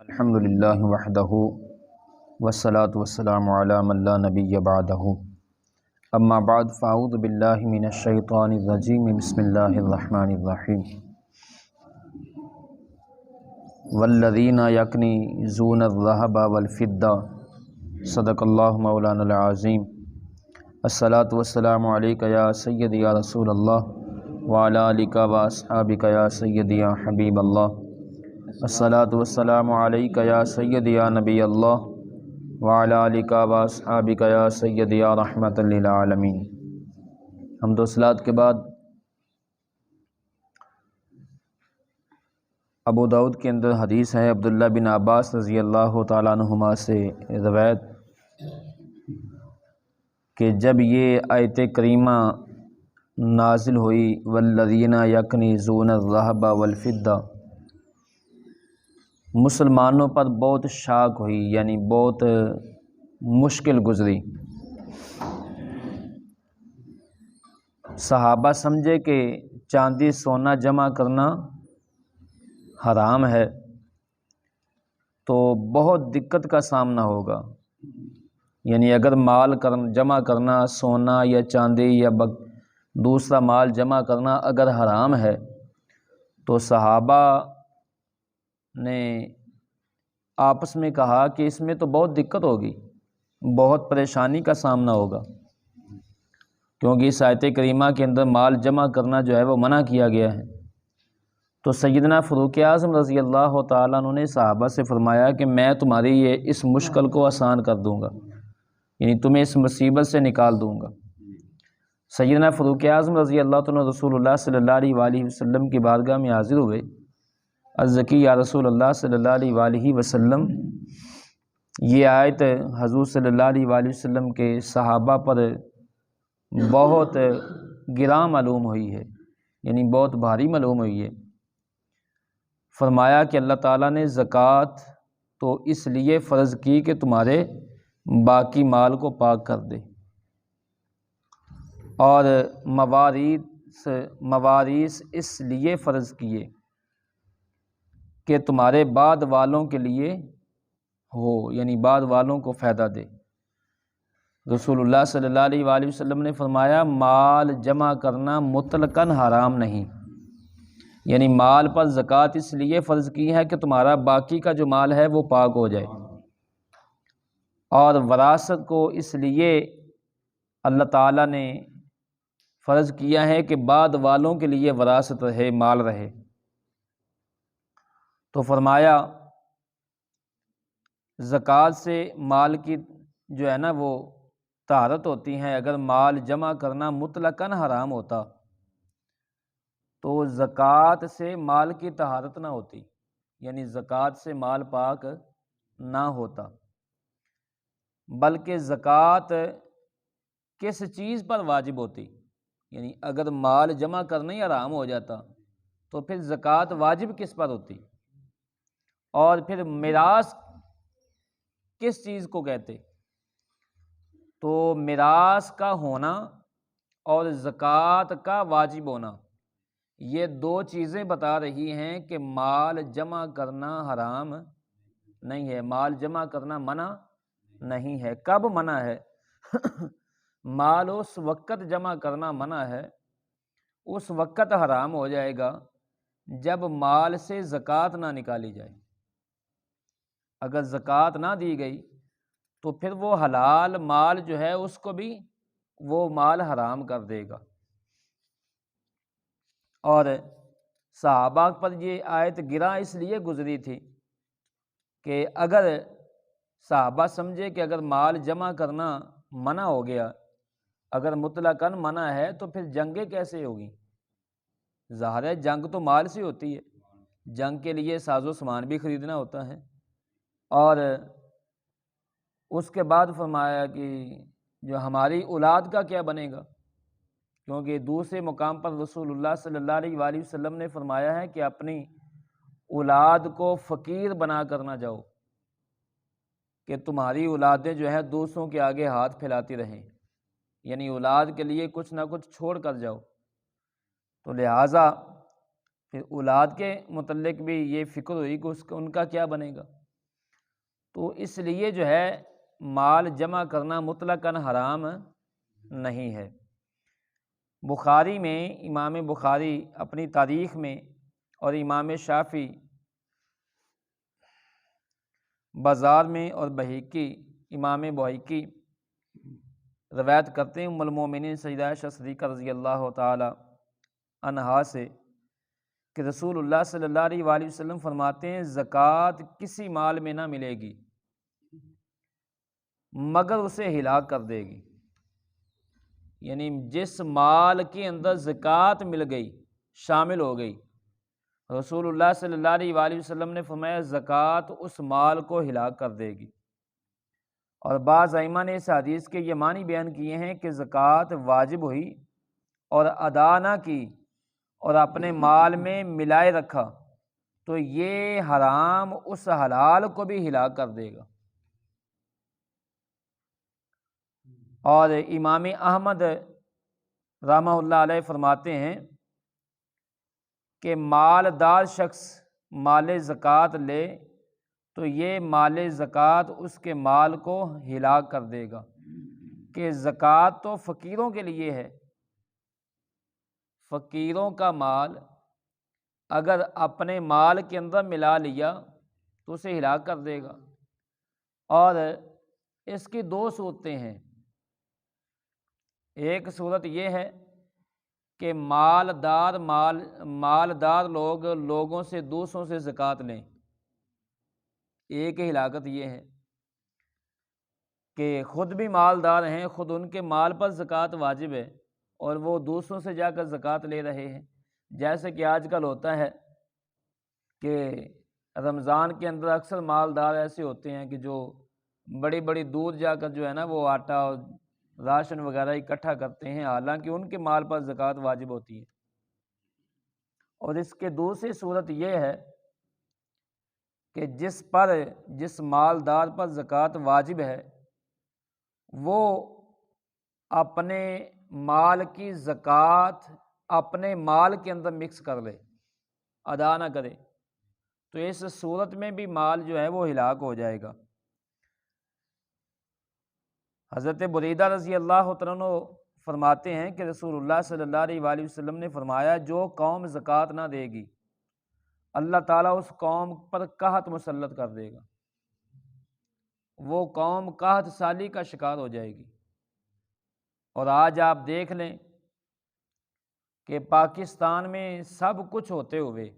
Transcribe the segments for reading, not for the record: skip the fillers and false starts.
الحمد للہ وحدہ والصلاة والسلام علی من لا نبی بعدہ اما بعد فاعوذ باللہ من الشیطان الرجیم بسم اللہ الرحمن الرحیم والذین یکنزون الذہب والفضہ صدق اللہ مولانا العظیم الصلاة والسلام علیک یا سیدی یا رسول اللہ وعلی آلک واصحابک یا سیدی یا حبیب اللہ الصلاة والسلام علیک یا سیدی یا نبی اللہ وعلی آلک واصحابک یا سیدی یا رحمت للعالمین۔ حمد و صلوات کے بعد ابو داؤد کے اندر حدیث ہے، عبداللہ بن عباس رضی اللہ تعالیٰ عنہما سے روایت کہ جب یہ آیت کریمہ نازل ہوئی والذین یکنزون الذہب والفضہ، مسلمانوں پر بہت شاک ہوئی، یعنی بہت مشکل گزری۔ صحابہ سمجھے کہ چاندی سونا جمع کرنا حرام ہے تو بہت دقت کا سامنا ہوگا، یعنی اگر مال جمع کرنا سونا یا چاندی یا دوسرا مال جمع کرنا اگر حرام ہے تو صحابہ نے آپس میں کہا کہ اس میں تو بہت دقت ہوگی، بہت پریشانی کا سامنا ہوگا، کیونکہ اس آیت کریمہ کے اندر مال جمع کرنا جو ہے وہ منع کیا گیا ہے۔ تو سیدنا فاروق اعظم رضی اللہ تعالیٰ عنہ نے صحابہ سے فرمایا کہ میں تمہاری اس مشکل کو آسان کر دوں گا، یعنی تمہیں اس مصیبت سے نکال دوں گا۔ سیدنا فاروق اعظم رضی اللہ تعالیٰ رسول اللہ صلی اللہ علیہ وآلہ وسلم کی بارگاہ میں حاضر ہوئے، عرض کی یا رسول اللہ صلی اللہ علیہ وآلہ وسلم، یہ آیت حضور صلی اللہ علیہ وآلہ وسلم کے صحابہ پر بہت گراں معلوم ہوئی ہے، یعنی بہت بھاری معلوم ہوئی ہے۔ فرمایا کہ اللہ تعالیٰ نے زکوٰۃ تو اس لیے فرض کی کہ تمہارے باقی مال کو پاک کر دے، اور مواریث اس لیے فرض کیے کہ تمہارے بعد والوں کے لیے ہو، یعنی بعد والوں کو فائدہ دے۔ رسول اللہ صلی اللہ علیہ وآلہ وسلم نے فرمایا مال جمع کرنا مطلقاً حرام نہیں، یعنی مال پر زکوٰۃ اس لیے فرض کی ہے کہ تمہارا باقی کا جو مال ہے وہ پاک ہو جائے، اور وراثت کو اس لیے اللہ تعالیٰ نے فرض کیا ہے کہ بعد والوں کے لیے وراثت رہے، مال رہے۔ تو فرمایا زکوٰۃ سے مال کی جو ہے نا وہ طہارت ہوتی ہیں، اگر مال جمع کرنا مطلقاً حرام ہوتا تو زکوٰۃ سے مال کی طہارت نہ ہوتی، یعنی زکوٰۃ سے مال پاک نہ ہوتا، بلکہ زکوٰۃ کس چیز پر واجب ہوتی، یعنی اگر مال جمع کرنا ہی حرام ہو جاتا تو پھر زکوٰۃ واجب کس پر ہوتی، اور پھر میراث کس چیز کو کہتے؟ تو میراث کا ہونا اور زکوٰۃ کا واجب ہونا، یہ دو چیزیں بتا رہی ہیں کہ مال جمع کرنا حرام نہیں ہے، مال جمع کرنا منع نہیں ہے۔ کب منع ہے؟ مال اس وقت جمع کرنا منع ہے، اس وقت حرام ہو جائے گا جب مال سے زکوٰۃ نہ نکالی جائے۔ اگر زکوٰۃ نہ دی گئی تو پھر وہ حلال مال جو ہے اس کو بھی وہ مال حرام کر دے گا۔ اور صحابہ پر یہ آیت گراں اس لیے گزری تھی کہ اگر صحابہ سمجھے کہ اگر مال جمع کرنا منع ہو گیا، اگر مطلقاً منع ہے تو پھر جنگیں کیسے ہوگی؟ ظاہر ہے جنگ تو مال سے ہوتی ہے، جنگ کے لیے ساز و سامان بھی خریدنا ہوتا ہے۔ اور اس کے بعد فرمایا کہ جو ہماری اولاد کا کیا بنے گا، کیونکہ دوسرے مقام پر رسول اللہ صلی اللہ علیہ وآلہ وسلم نے فرمایا ہے کہ اپنی اولاد کو فقیر بنا کر نہ جاؤ، کہ تمہاری اولادیں جو ہے دوسروں کے آگے ہاتھ پھیلاتی رہیں، یعنی اولاد کے لیے کچھ نہ کچھ چھوڑ کر جاؤ۔ تو لہٰذا پھر اولاد کے متعلق بھی یہ فکر ہوئی کہ ان کا کیا بنے گا، تو اس لیے جو ہے مال جمع کرنا مطلقاً حرام نہیں ہے۔ بخاری میں امام بخاری اپنی تاریخ میں اور امام شافعی بازار میں اور بہیقی امام بہیقی روایت کرتے ہیں ام المومنین سیدہ عائشہ صدیقہ رضی اللہ تعالی عنہا سے کہ رسول اللہ صلی اللہ علیہ وآلہ وسلم فرماتے ہیں زکوٰۃ کسی مال میں نہ ملے گی مگر اسے ہلاک کر دے گی، یعنی جس مال کے اندر زکوٰۃ مل گئی، شامل ہو گئی، رسول اللہ صلی اللہ علیہ وآلہ وسلم نے فرمایا زکوٰۃ اس مال کو ہلاک کر دے گی۔ اور بعض ائمہ نے اس حدیث کے یہ معنی بیان کیے ہیں کہ زکوٰۃ واجب ہوئی اور ادا نہ کی اور اپنے مال میں ملائے رکھا تو یہ حرام اس حلال کو بھی ہلاک کر دے گا۔ اور امام احمد رحمہ اللہ علیہ فرماتے ہیں کہ مالدار شخص مال زکوٰۃ لے تو یہ مال زکوٰۃ اس کے مال کو ہلاک کر دے گا، کہ زکوٰۃ تو فقیروں کے لیے ہے، فقیروں کا مال اگر اپنے مال کے اندر ملا لیا تو اسے ہلاک کر دے گا۔ اور اس کی دو صورتیں ہیں، ایک صورت یہ ہے کہ مالدار لوگ لوگوں سے دوسروں سے زکوٰۃ لیں، ایک ہلاکت یہ ہے کہ خود بھی مالدار ہیں، خود ان کے مال پر زکوٰۃ واجب ہے اور وہ دوسروں سے جا کر زکوٰۃ لے رہے ہیں، جیسے کہ آج کل ہوتا ہے کہ رمضان کے اندر اکثر مالدار ایسے ہوتے ہیں کہ جو بڑی بڑی دور جا کر جو ہے نا وہ آٹا اور راشن وغیرہ اکٹھا کرتے ہیں، حالانکہ ان کے مال پر زکوٰۃ واجب ہوتی ہے۔ اور اس کے دوسری صورت یہ ہے کہ جس مالدار پر زکوٰۃ واجب ہے وہ اپنے مال کی زکوٰۃ اپنے مال کے اندر مکس کر لے، ادا نہ کرے، تو اس صورت میں بھی مال جو ہے وہ ہلاک ہو جائے گا۔ حضرت بریدہ رضی اللہ تعالیٰ عنہ فرماتے ہیں کہ رسول اللہ صلی اللہ علیہ وآلہ وسلم نے فرمایا جو قوم زکوٰۃ نہ دے گی اللہ تعالیٰ اس قوم پر قحط مسلط کر دے گا، وہ قوم قحط سالی کا شکار ہو جائے گی۔ اور آج آپ دیکھ لیں کہ پاکستان میں سب کچھ ہوتے ہوئے،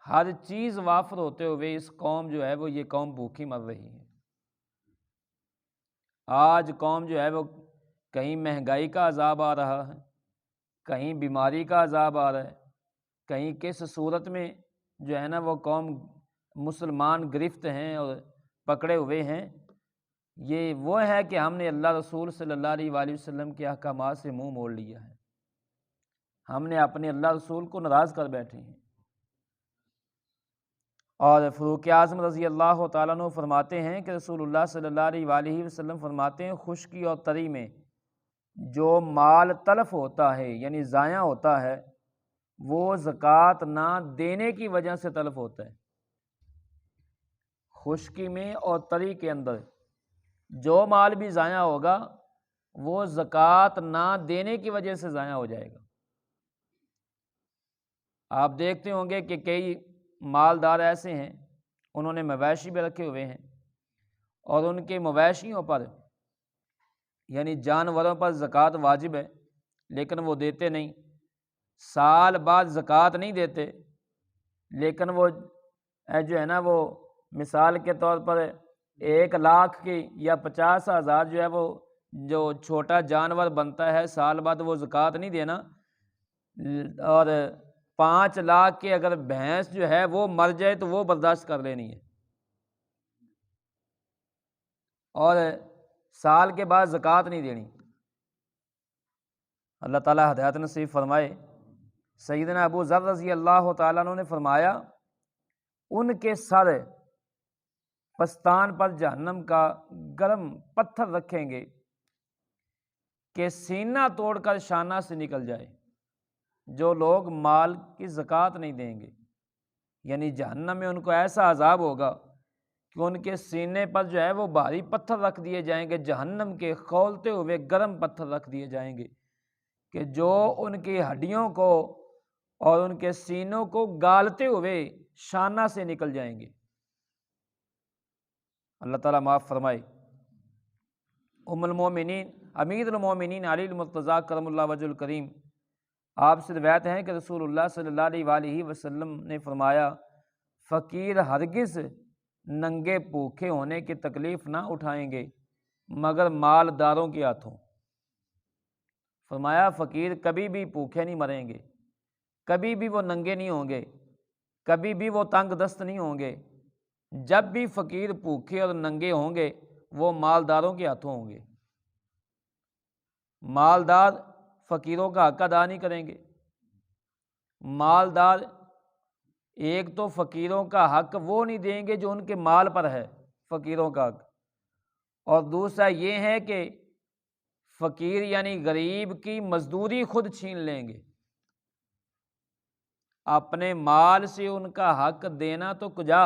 ہر چیز وافر ہوتے ہوئے اس قوم جو ہے وہ یہ قوم بھوکی مر رہی ہے۔ آج قوم جو ہے وہ کہیں مہنگائی کا عذاب آ رہا ہے، کہیں بیماری کا عذاب آ رہا ہے، کہیں کس صورت میں جو ہے نا وہ قوم مسلمان گرفت ہیں اور پکڑے ہوئے ہیں۔ یہ وہ ہے کہ ہم نے اللہ رسول صلی اللہ علیہ وآلہ وسلم کے احکامات سے منہ موڑ لیا ہے، ہم نے اپنے اللہ رسول کو ناراض کر بیٹھے ہیں۔ اور فاروق اعظم رضی اللہ تعالیٰ عنہ فرماتے ہیں کہ رسول اللہ صلی اللہ علیہ وآلہ وسلم فرماتے ہیں خشکی اور تری میں جو مال تلف ہوتا ہے یعنی ضائع ہوتا ہے وہ زکوٰۃ نہ دینے کی وجہ سے تلف ہوتا ہے۔ خشکی میں اور تری کے اندر جو مال بھی ضائع ہوگا وہ زکوٰۃ نہ دینے کی وجہ سے ضائع ہو جائے گا۔ آپ دیکھتے ہوں گے کہ کئی مالدار ایسے ہیں انہوں نے مویشی بھی رکھے ہوئے ہیں اور ان کے مویشیوں پر یعنی جانوروں پر زکوٰۃ واجب ہے لیکن وہ دیتے نہیں، سال بعد زکوٰۃ نہیں دیتے، لیکن وہ جو ہے نا وہ مثال کے طور پر 1,00,000 کی یا 50,000 جو ہے وہ جو چھوٹا جانور بنتا ہے سال بعد وہ زکوٰۃ نہیں دینا، اور 5,00,000 کی اگر بھینس جو ہے وہ مر جائے تو وہ برداشت کر لینی ہے، اور سال کے بعد زکوٰۃ نہیں دینی۔ اللہ تعالیٰ ہدایت نصیب فرمائے۔ سیدنا ابو ذر رضی اللہ تعالیٰ عنہ نے فرمایا ان کے سر پستان پر جہنم کا گرم پتھر رکھیں گے کہ سینہ توڑ کر شانہ سے نکل جائے، جو لوگ مال کی زکوٰۃ نہیں دیں گے، یعنی جہنم میں ان کو ایسا عذاب ہوگا کہ ان کے سینے پر جو ہے وہ بھاری پتھر رکھ دیے جائیں گے، جہنم کے کھولتے ہوئے گرم پتھر رکھ دیے جائیں گے کہ جو ان کی ہڈیوں کو اور ان کے سینوں کو گالتے ہوئے شانہ سے نکل جائیں گے۔ اللہ تعالیٰ معاف فرمائے۔ ام المومنین امیر المومنین علی المرتضیٰ کرم اللہ وجہ الکریم، آپ سے روایت ہے کہ رسول اللہ صلی اللہ علیہ وآلہ وسلم نے فرمایا، فقیر ہرگز ننگے بھوکے ہونے کی تکلیف نہ اٹھائیں گے مگر مالداروں کے ہاتھوں۔ فرمایا فقیر کبھی بھی بھوکے نہیں مریں گے، کبھی بھی وہ ننگے نہیں ہوں گے، کبھی بھی وہ تنگ دست نہیں ہوں گے۔ جب بھی فقیر بھوکے اور ننگے ہوں گے وہ مالداروں کے ہاتھوں ہوں گے۔ مالدار فقیروں کا حق ادا نہیں کریں گے۔ مالدار ایک تو فقیروں کا حق وہ نہیں دیں گے جو ان کے مال پر ہے، فقیروں کا حق، اور دوسرا یہ ہے کہ فقیر یعنی غریب کی مزدوری خود چھین لیں گے۔ اپنے مال سے ان کا حق دینا تو کجا،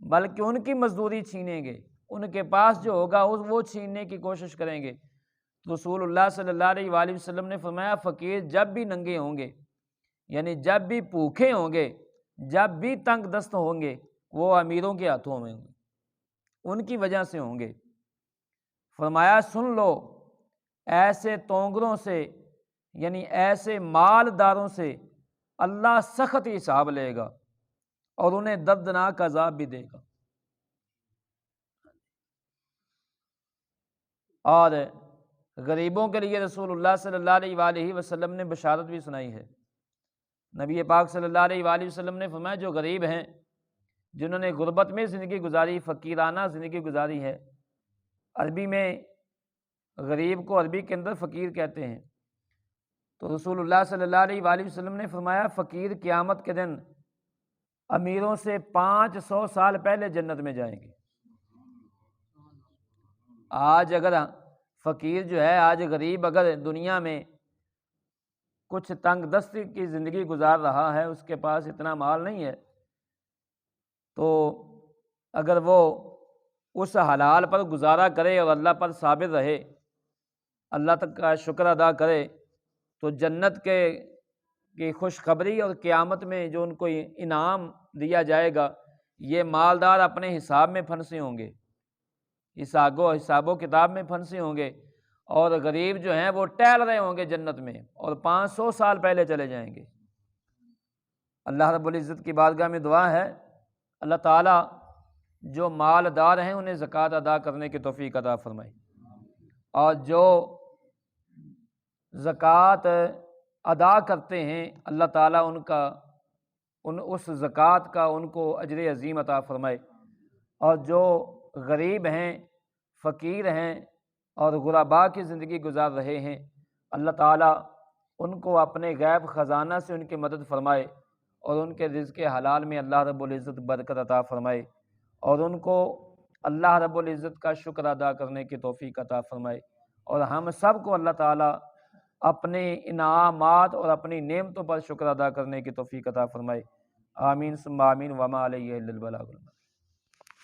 بلکہ ان کی مزدوری چھینیں گے، ان کے پاس جو ہوگا وہ چھیننے کی کوشش کریں گے۔ رسول اللہ صلی اللہ علیہ وآلہ وسلم نے فرمایا فقیر جب بھی ننگے ہوں گے، یعنی جب بھی بھوکے ہوں گے، جب بھی تنگ دست ہوں گے، وہ امیروں کے ہاتھوں میں ہوں گے، ان کی وجہ سے ہوں گے۔ فرمایا سن لو، ایسے تونگروں سے یعنی ایسے مالداروں سے اللہ سخت حساب لے گا اور انہیں دردناک عذاب بھی دے گا۔ اور غریبوں کے لیے رسول اللہ صلی اللہ علیہ وآلہ وسلم نے بشارت بھی سنائی ہے۔ نبی پاک صلی اللہ علیہ وآلہ وسلم نے فرمایا جو غریب ہیں، جنہوں نے غربت میں زندگی گزاری، فقیرانہ زندگی گزاری ہے، عربی میں غریب کو عربی کے اندر فقیر کہتے ہیں، تو رسول اللہ صلی اللہ علیہ وآلہ وسلم نے فرمایا فقیر قیامت کے دن امیروں سے 500 سال پہلے جنت میں جائیں گے۔ آج اگر فقیر جو ہے، آج غریب اگر دنیا میں کچھ تنگ دستی کی زندگی گزار رہا ہے، اس کے پاس اتنا مال نہیں ہے، تو اگر وہ اس حلال پر گزارا کرے اور اللہ پر صابر رہے، اللہ تک کا شکر ادا کرے، تو جنت کی خوشخبری اور قیامت میں جو ان کو انعام دیا جائے گا، یہ مالدار اپنے حساب میں پھنسے ہوں گے، حساب و کتاب میں پھنسے ہوں گے، اور غریب جو ہیں وہ ٹہل رہے ہوں گے جنت میں، اور 500 سال پہلے چلے جائیں گے۔ اللہ رب العزت کی بارگاہ میں دعا ہے اللہ تعالیٰ جو مالدار ہیں انہیں زکوٰۃ ادا کرنے کی توفیق عطا فرمائے، اور جو زکوٰۃ ادا کرتے ہیں اللہ تعالیٰ اس زکوٰۃ کا ان کو اجر عظیم عطا فرمائے، اور جو غریب ہیں، فقیر ہیں اور غرباء کی زندگی گزار رہے ہیں، اللہ تعالیٰ ان کو اپنے غیب خزانہ سے ان کی مدد فرمائے، اور ان کے رزق حلال میں اللہ رب العزت برکت عطا فرمائے، اور ان کو اللہ رب العزت کا شکر ادا کرنے کی توفیق عطا فرمائے، اور ہم سب کو اللہ تعالیٰ اپنے انعامات اور اپنی نعمتوں پر شکر ادا کرنے کی توفیق عطا فرمائے۔ آمین ثم آمین، وما علیہ الا البلاغ۔